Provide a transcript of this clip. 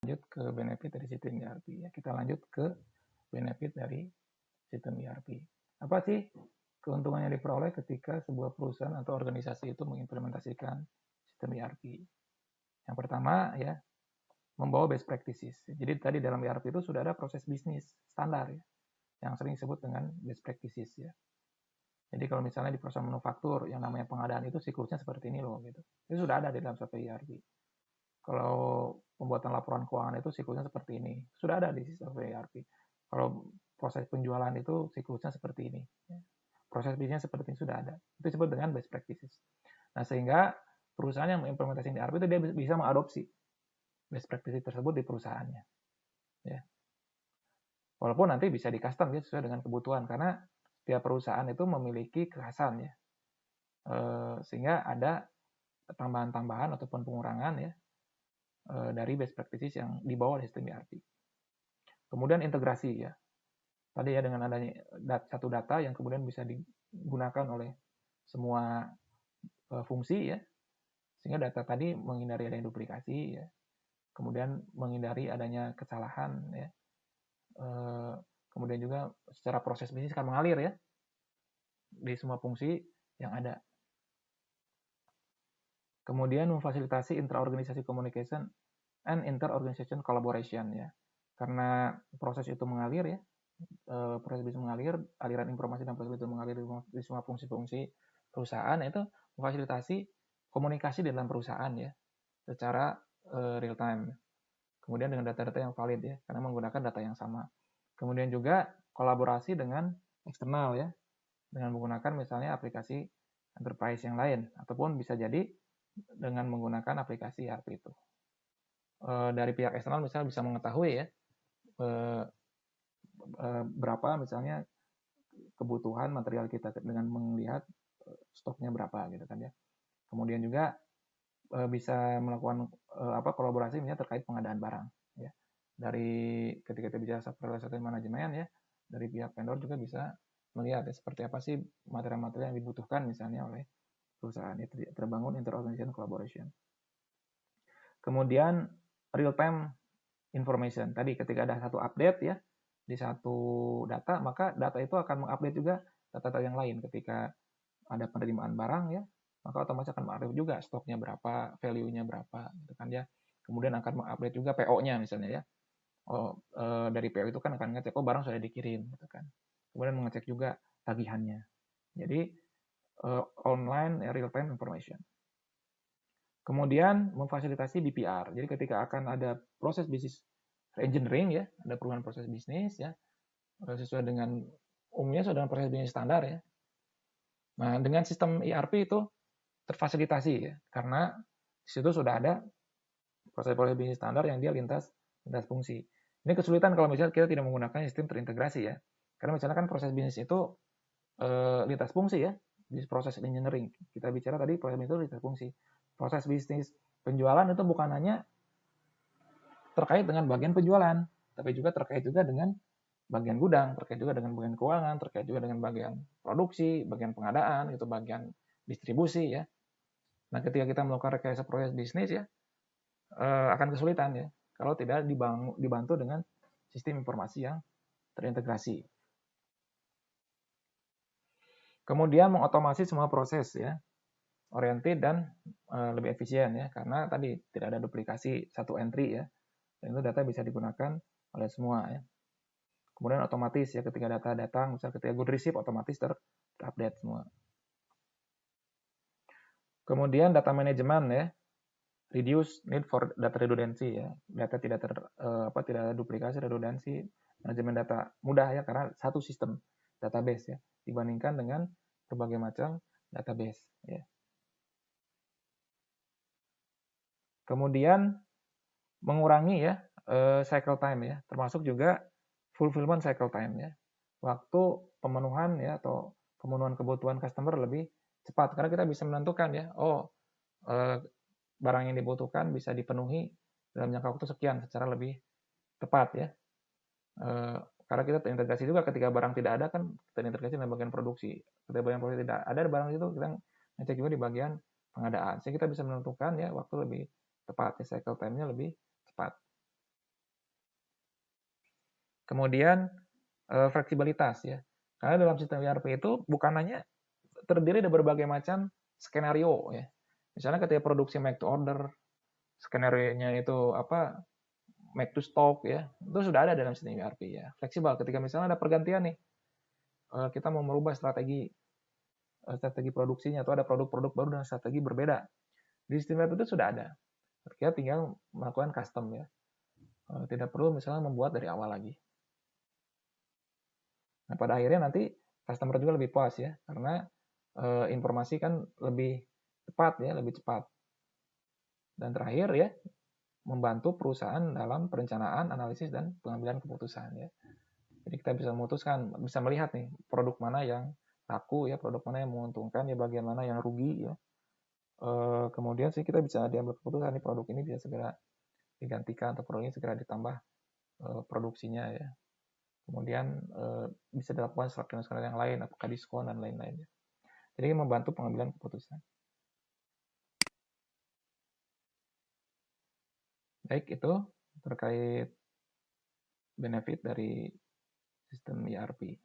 lanjut ke benefit dari sistem ERP ya. Kita lanjut ke benefit dari sistem ERP. Apa sih keuntungan yang diperoleh ketika sebuah perusahaan atau organisasi itu mengimplementasikan sistem ERP? Yang pertama ya, membawa best practices. Jadi tadi dalam ERP itu sudah ada proses bisnis standar ya, yang sering disebut dengan best practices ya. Jadi kalau misalnya di perusahaan manufaktur yang namanya pengadaan itu siklusnya seperti ini loh gitu. Itu sudah ada di dalam software ERP. Kalau pembuatan laporan keuangan itu siklusnya seperti ini. Sudah ada di software ERP. Kalau proses penjualan itu siklusnya seperti ini. Proses bisnisnya seperti ini sudah ada. Itu disebut dengan best practices. Nah, sehingga perusahaan yang mengimplementasikan ERP itu dia bisa mengadopsi best practices tersebut di perusahaannya. Ya. Walaupun nanti bisa di custom ya sesuai dengan kebutuhan karena setiap perusahaan itu memiliki kekhasan ya. Sehingga ada tambahan-tambahan ataupun pengurangan ya dari best practices yang dibawa oleh sistem ERP. Kemudian integrasi ya. Tadi ya dengan adanya satu data yang kemudian bisa digunakan oleh semua fungsi ya. Sehingga data tadi menghindari adanya duplikasi ya. Kemudian menghindari adanya kesalahan ya. Kemudian juga secara proses bisnis akan mengalir ya di semua fungsi yang ada. Kemudian memfasilitasi intra-organisasi communication and inter-organization collaboration ya. Karena proses itu mengalir ya, proses bisnis mengalir, aliran informasi dan proses itu mengalir di semua fungsi-fungsi perusahaan, itu memfasilitasi komunikasi di dalam perusahaan ya, secara real time. Kemudian dengan data-data yang valid ya, karena menggunakan data yang sama. Kemudian juga kolaborasi dengan eksternal ya, dengan menggunakan misalnya aplikasi enterprise yang lain, ataupun bisa jadi dengan menggunakan aplikasi ERP itu. Dari pihak eksternal misalnya bisa mengetahui ya, berapa misalnya kebutuhan material kita dengan melihat stoknya berapa gitu kan ya. Kemudian juga bisa melakukan kolaborasi misalnya terkait pengadaan barang ya. Dari ketika kita bicara supply chain management ya, dari pihak vendor juga bisa melihat ya, seperti apa sih material-material yang dibutuhkan misalnya oleh perusahaan. Itu terbangun inter-organization collaboration. Kemudian real time information. Tadi ketika ada satu update ya di satu data, maka data itu akan mengupdate juga data-data yang lain. Ketika ada penerimaan barang ya, maka otomatis akan mengupdate juga stoknya berapa, value-nya berapa gitu kan ya. Kemudian akan mengupdate juga PO-nya misalnya ya. Dari PO itu kan akan ngecek barang sudah dikirim gitu kan. Kemudian mengecek juga tagihannya. Jadi online real time information. Kemudian memfasilitasi BPR. Jadi ketika akan ada proses bisnis engineering ya, ada perubahan proses bisnis ya, sesuai dengan umumnya sesuai dengan proses bisnis standar ya. Nah, dengan sistem ERP itu terfasilitasi ya, karena di situ sudah ada proses-proses bisnis standar yang dia lintas fungsi. Ini kesulitan kalau misalnya kita tidak menggunakan sistem terintegrasi ya, karena misalnya kan proses bisnis itu lintas fungsi ya, di proses engineering. Kita bicara tadi proses bisnis itu lintas fungsi. Proses bisnis penjualan itu bukan hanya terkait dengan bagian penjualan, tapi juga terkait juga dengan bagian gudang, terkait juga dengan bagian keuangan, terkait juga dengan bagian produksi, bagian pengadaan, itu bagian distribusi ya. Nah, ketika kita melakukan rekayasa proses bisnis ya, akan kesulitan ya, kalau tidak dibantu dengan sistem informasi yang terintegrasi. Kemudian mengotomasi semua proses ya, oriented dan lebih efisien ya, karena tadi tidak ada duplikasi satu entry ya, dan itu data bisa digunakan oleh semua ya. Kemudian otomatis ya, ketika data datang, misalnya ketika good receive otomatis terupdate semua. Kemudian data management ya, reduce need for data redundancy ya, data tidak tidak ada duplikasi, redundansi, manajemen data mudah ya, karena satu sistem database ya, dibandingkan dengan berbagai macam database ya. Kemudian mengurangi ya cycle time ya, termasuk juga fulfillment cycle time ya, waktu pemenuhan ya atau pemenuhan kebutuhan customer lebih cepat, karena kita bisa menentukan ya, barang yang dibutuhkan bisa dipenuhi dalam jangka waktu sekian secara lebih tepat ya. Karena kita terintegrasi juga, ketika barang tidak ada kan terintegrasi dalam bagian produksi. Ketika bagian produksi tidak ada barang itu, kita ngecek juga di bagian pengadaan. Sehingga kita bisa menentukan ya waktu lebih tepat, ya cycle time-nya lebih cepat. Kemudian fleksibilitas ya. Karena dalam sistem ERP itu bukan hanya terdiri dari berbagai macam skenario ya. Misalnya ketika produksi make to order, skenario-nya itu apa, make to stock ya, itu sudah ada dalam sistem ERP ya. Fleksibel ketika misalnya ada pergantian nih, kita mau merubah strategi produksinya atau ada produk-produk baru dengan strategi berbeda. Di sistem ERP itu sudah ada. Kita tinggal melakukan custom ya. Tidak perlu misalnya membuat dari awal lagi. Nah, pada akhirnya nanti customer juga lebih puas ya, karena informasi kan lebih cepat ya, lebih cepat. Dan terakhir ya, membantu perusahaan dalam perencanaan, analisis, dan pengambilan keputusan ya. Jadi kita bisa memutuskan, bisa melihat nih produk mana yang laku ya, produk mana yang menguntungkan ya, bagian mana yang rugi ya. Kemudian sih kita bisa diambil keputusan nih produk ini bisa segera digantikan atau produk ini segera ditambah produksinya ya. Kemudian bisa dilakukan skenario yang lain, apakah diskon dan lain-lainnya. Jadi membantu pengambilan keputusan. Baik, itu terkait benefit dari sistem ERP.